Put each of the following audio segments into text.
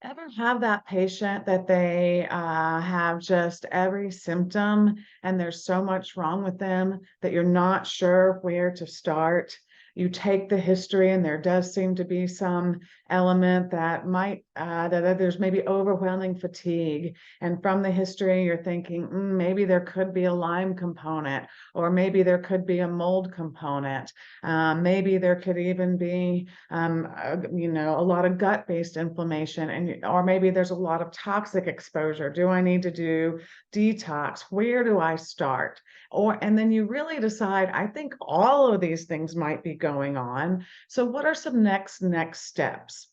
Ever have that patient that they have just every symptom and there's so much wrong with them that you're not sure where to start? You take the history and there does seem to be some element that might, that there's maybe overwhelming fatigue. And from the history, you're thinking, maybe there could be a Lyme component, or maybe there could be a mold component. Maybe there could even be a lot of gut-based inflammation, and or maybe there's a lot of toxic exposure. Do I need to do detox? Where do I start? And then you really decide, I think all of these things might be going on. So what are some next steps?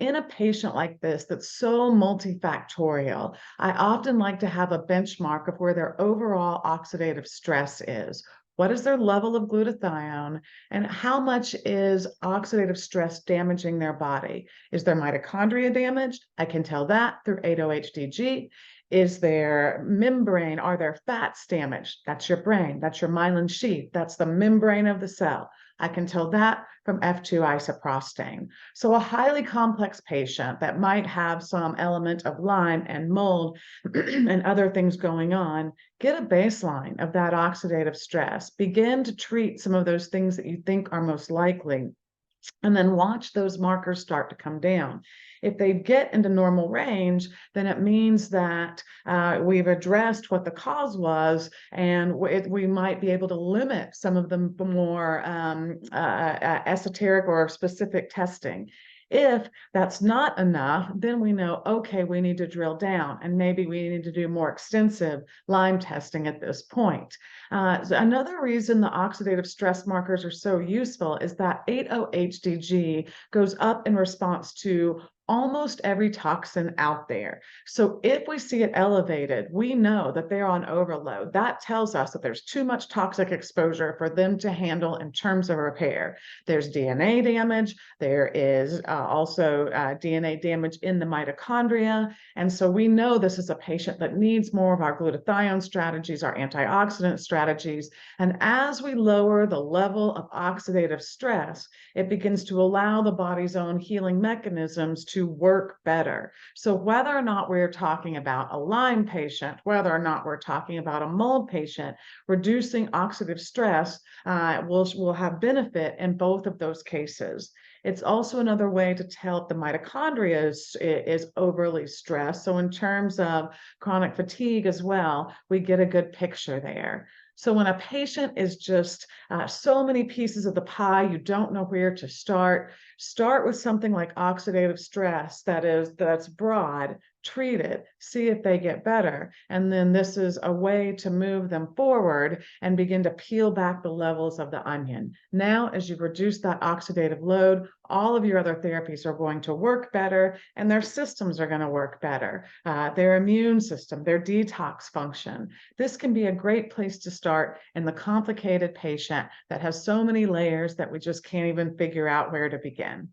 In a patient like this that's so multifactorial, I often like to have a benchmark of where their overall oxidative stress is. What is their level of glutathione, and how much is oxidative stress damaging their body? Is their mitochondria damaged? I can tell that through 8-OHDG. Is their membrane, are there fats damaged? That's your brain, that's your myelin sheath, that's the membrane of the cell. I can tell that from F2 isoprostane. So a highly complex patient that might have some element of Lyme and mold and other things going on, get a baseline of that oxidative stress. Begin to treat some of those things that you think are most likely, and then watch those markers start to come down. If they get into normal range, then it means that we've addressed what the cause was, and we might be able to limit some of the more esoteric or specific testing. If that's not enough, then we know, okay, we need to drill down, and maybe we need to do more extensive Lyme testing at this point. So another reason the oxidative stress markers are so useful is that 8-OHDG goes up in response to almost every toxin out there. So if we see it elevated, we know that they're on overload. That tells us that there's too much toxic exposure for them to handle in terms of repair. There's DNA damage. There is also DNA damage in the mitochondria. And so we know this is a patient that needs more of our glutathione strategies, our antioxidant strategies. And as we lower the level of oxidative stress, it begins to allow the body's own healing mechanisms to work better. So whether or not we're talking about a Lyme patient, whether or not we're talking about a mold patient, reducing oxidative stress will have benefit in both of those cases. It's also another way to tell if the mitochondria is overly stressed. So in terms of chronic fatigue as well, we get a good picture there. So when a patient is just so many pieces of the pie, you don't know where to start with something like oxidative stress that's broad, treat it, see if they get better. And then this is a way to move them forward and begin to peel back the levels of the onion. Now, as you reduce that oxidative load, all of your other therapies are going to work better, and their systems are going to work better. Their immune system, their detox function. This can be a great place to start in the complicated patient that has so many layers that we just can't even figure out where to begin.